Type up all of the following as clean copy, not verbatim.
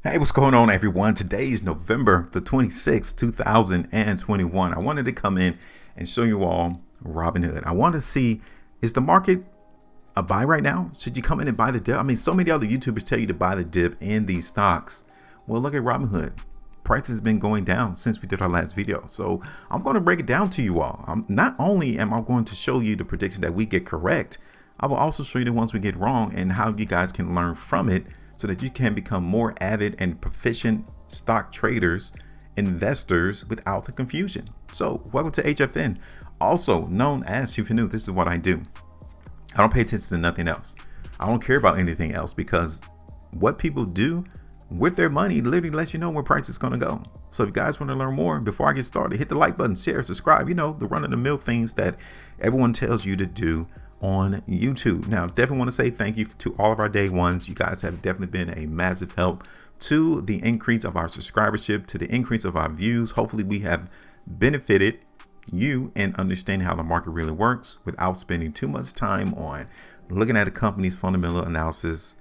Hey, what's going on, everyone? Today is November the 26th, 2021. I wanted to come in and show you all Robinhood. I want to see, is the market a buy right now? Should you come in and buy the dip? I mean, so many other YouTubers tell you to buy the dip in these stocks. Well, look at Robinhood. Price has been going down since we did our last video. So I'm going to break it down to you all. Not only am I going to show you the prediction that we get correct, I will also show you the ones we get wrong and how you guys can learn from it, so that you can become more avid and proficient stock traders, investors without the confusion. So welcome to HueFin, also known as HueFin. This is what I do. I don't pay attention to nothing else. I don't care about anything else, because what people do with their money literally lets you know where price is going to go. So if you guys want to learn more, before I get started, hit the like button, share, subscribe, the run-of-the-mill things that everyone tells you to do on YouTube. Now, definitely want to say thank you to all of our day ones. You guys have definitely been a massive help to the increase of our subscribership, to the increase of our views. Hopefully we have benefited you in understanding how the market really works without spending too much time on looking at a company's fundamental analysis,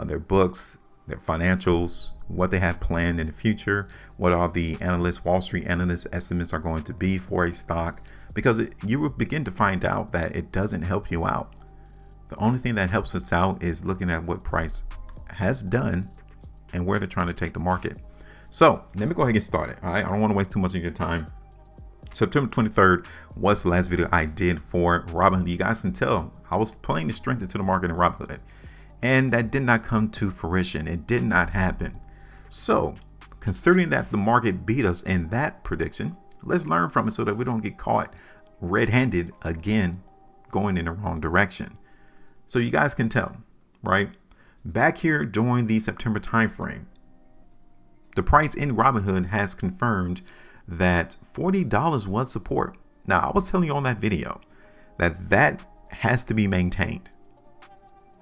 their books, their financials, what they have planned in the future, what all the analysts, Wall Street analysts estimates are going to be for a stock, because you will begin to find out that it doesn't help you out. The only thing that helps us out is looking at what price has done and where they're trying to take the market. So let me go ahead and get started. All right, I don't want to waste too much of your time. September 23rd was the last video I did for Robinhood. You guys can tell I was playing the strength into the market in Robinhood, and that did not come to fruition. It did not happen. So considering that the market beat us in that prediction, let's learn from it so that we don't get caught red-handed again, going in the wrong direction. So you guys can tell, right? Back here during the September timeframe, the price in Robinhood has confirmed that $40 was support. Now, I was telling you on that video that has to be maintained.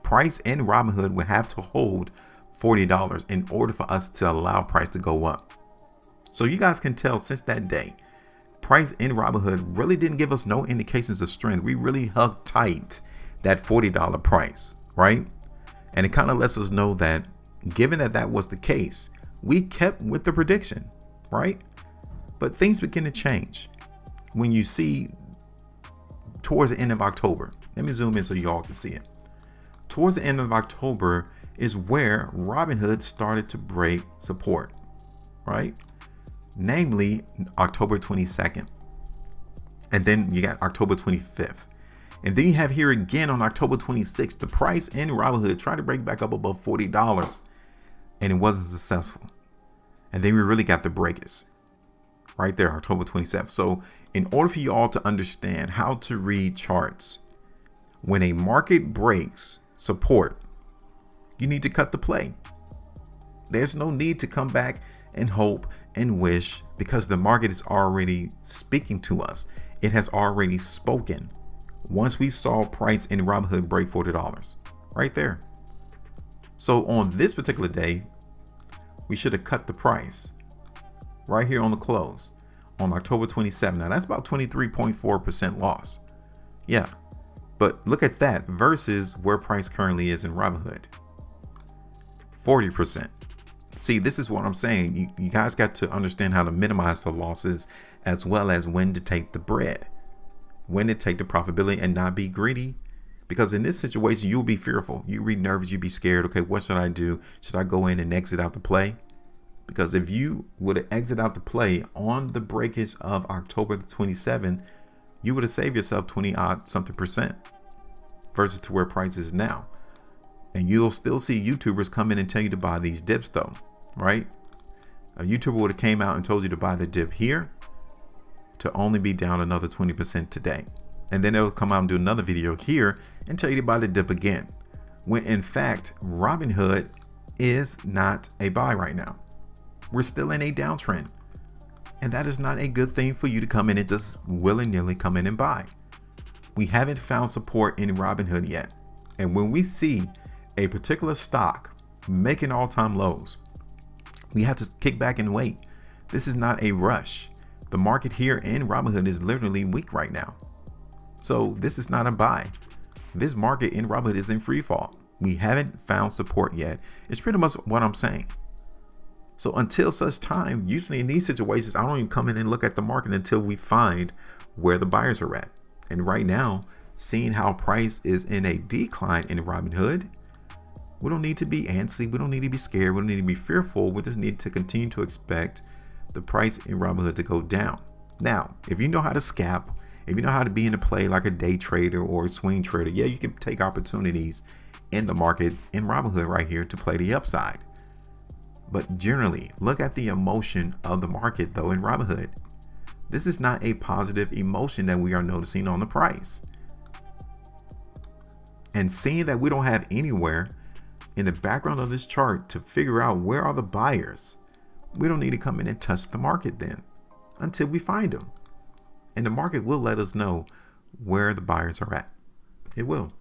Price in Robinhood would have to hold $40 in order for us to allow price to go up. So you guys can tell since that day, price in Robinhood really didn't give us no indications of strength. We really hugged tight that $40 price, right? And it kind of lets us know that given that that was the case, we kept with the prediction, right? But things begin to change when you see towards the end of October. Let me zoom in so you all can see it. Towards the end of October is where Robinhood started to break support, right? Namely October 22nd, and then you got October 25th, and then you have here again on October 26th, the price in Robinhood tried to break back up above $40, and it wasn't successful. And then we really got the breakers right there, October 27th. So in order for you all to understand how to read charts, when a market breaks support, you need to cut the play. There's no need to come back and hope and wish, because the market is already speaking to us. It has already spoken. Once we saw price in Robinhood break $40 right there. So on this particular day, we should have cut the price right here on the close on October 27th. Now that's about 23.4% loss. Yeah, but look at that versus where price currently is in Robinhood, 40%. See, this is what I'm saying. You guys got to understand how to minimize the losses, as well as when to take the bread, when to take the profitability and not be greedy. Because in this situation, you'll be fearful. You'll be nervous. You'll be scared. Okay, what should I do? Should I go in and exit out the play? Because if you would have exited out the play on the breakage of October the 27th, you would have saved yourself 20 odd something percent versus to where price is now. And you'll still see YouTubers come in and tell you to buy these dips though, right? A YouTuber would have came out and told you to buy the dip here to only be down another 20% today. And then they'll come out and do another video here and tell you to buy the dip again. When in fact, Robinhood is not a buy right now. We're still in a downtrend. And that is not a good thing for you to come in and just willy-nilly come in and buy. We haven't found support in Robinhood yet. And when we see a particular stock making all-time lows, we have to kick back and wait. This is not a rush. The market here in Robinhood is literally weak right now. So this is not a buy. This market in Robinhood is in free fall. We haven't found support yet. It's pretty much what I'm saying. So until such time, usually in these situations, I don't even come in and look at the market until we find where the buyers are at. And right now, seeing how price is in a decline in Robinhood, we don't need to be antsy. We don't need to be scared. We don't need to be fearful. We just need to continue to expect the price in Robinhood to go down. Now, if you know how to scalp, if you know how to be in a play like a day trader or a swing trader, yeah, you can take opportunities in the market in Robinhood right here to play the upside. But generally, look at the emotion of the market though in Robinhood. This is not a positive emotion that we are noticing on the price. And seeing that we don't have anywhere in the background of this chart to figure out where are the buyers, we don't need to come in and touch the market then until we find them. And the market will let us know where the buyers are at. It will.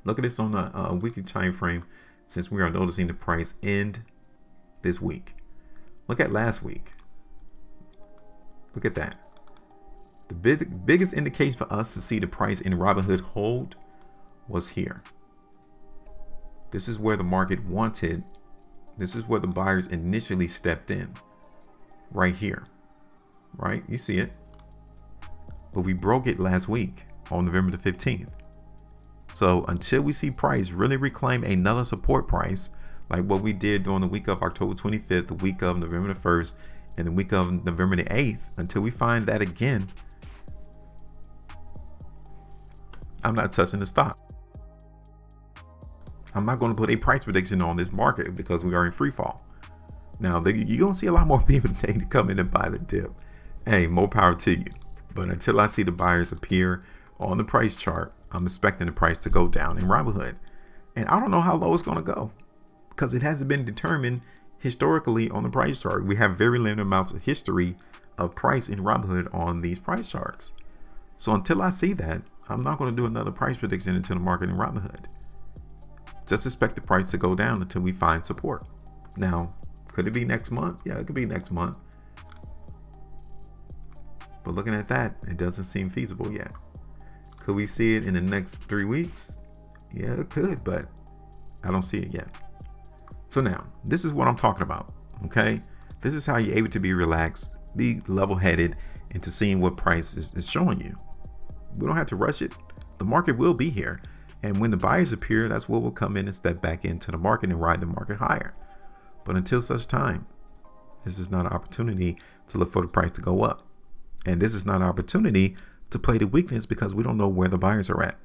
Look at this on a weekly time frame, since we are noticing the price end this week. Look at last week. Look at that. The biggest indication for us to see the price in Robinhood hold was here. This is where the market wanted. This is where the buyers initially stepped in. Right here. Right? You see it. But we broke it last week on November the 15th. So until we see price really reclaim another support price, like what we did during the week of October 25th, the week of November the 1st, and the week of November the 8th, until we find that again, I'm not touching the stock. I'm not going to put a price prediction on this market because we are in free fall. Now, you're going to see a lot more people today to come in and buy the dip. Hey, more power to you. But until I see the buyers appear on the price chart, I'm expecting the price to go down in Robinhood. And I don't know how low it's going to go because it hasn't been determined historically on the price chart. We have very limited amounts of history of price in Robinhood on these price charts. So until I see that, I'm not going to do another price prediction into the market in Robinhood. Just expect the price to go down until we find support. Now, could it be next month? Yeah, it could be next month. But looking at that, it doesn't seem feasible yet. Could we see it in the next 3 weeks? Yeah, it could, but I don't see it yet. So now, this is what I'm talking about, okay? This is how you're able to be relaxed, be level-headed into seeing what price is showing you. We don't have to rush it. The market will be here. And when the buyers appear, that's where we'll come in and step back into the market and ride the market higher. But until such time, this is not an opportunity to look for the price to go up. And this is not an opportunity to play the weakness because we don't know where the buyers are at.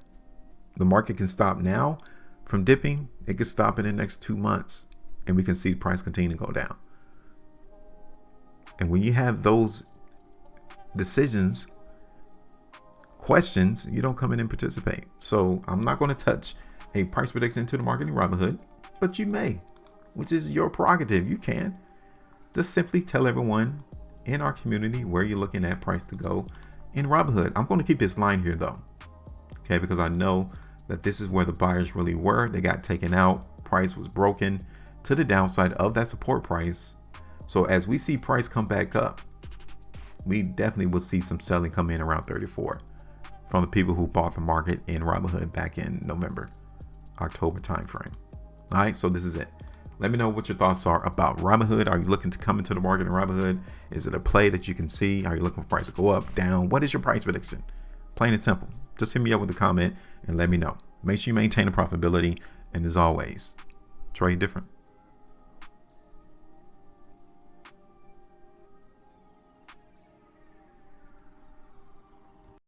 The market can stop now from dipping. It could stop in the next 2 months and we can see the price continue to go down. And when you have those decisions, questions, you don't come in and participate. So I'm not going to touch a price prediction into the market in Robinhood, but you may, which is your prerogative. You can just simply tell everyone in our community where you're looking at price to go in Robinhood. I'm going to keep this line here though, okay, because I know that this is where the buyers really were. They got taken out. Price was broken to the downside of that support price. So as we see price come back up, we definitely will see some selling come in around 34 from the people who bought the market in Robinhood back in November, October timeframe. All right, so this is it. Let me know what your thoughts are about Robinhood. Are you looking to come into the market in Robinhood? Is it a play that you can see? Are you looking for price to go up, down? What is your price prediction? Plain and simple. Just hit me up with a comment and let me know. Make sure you maintain the profitability. And as always, trade different.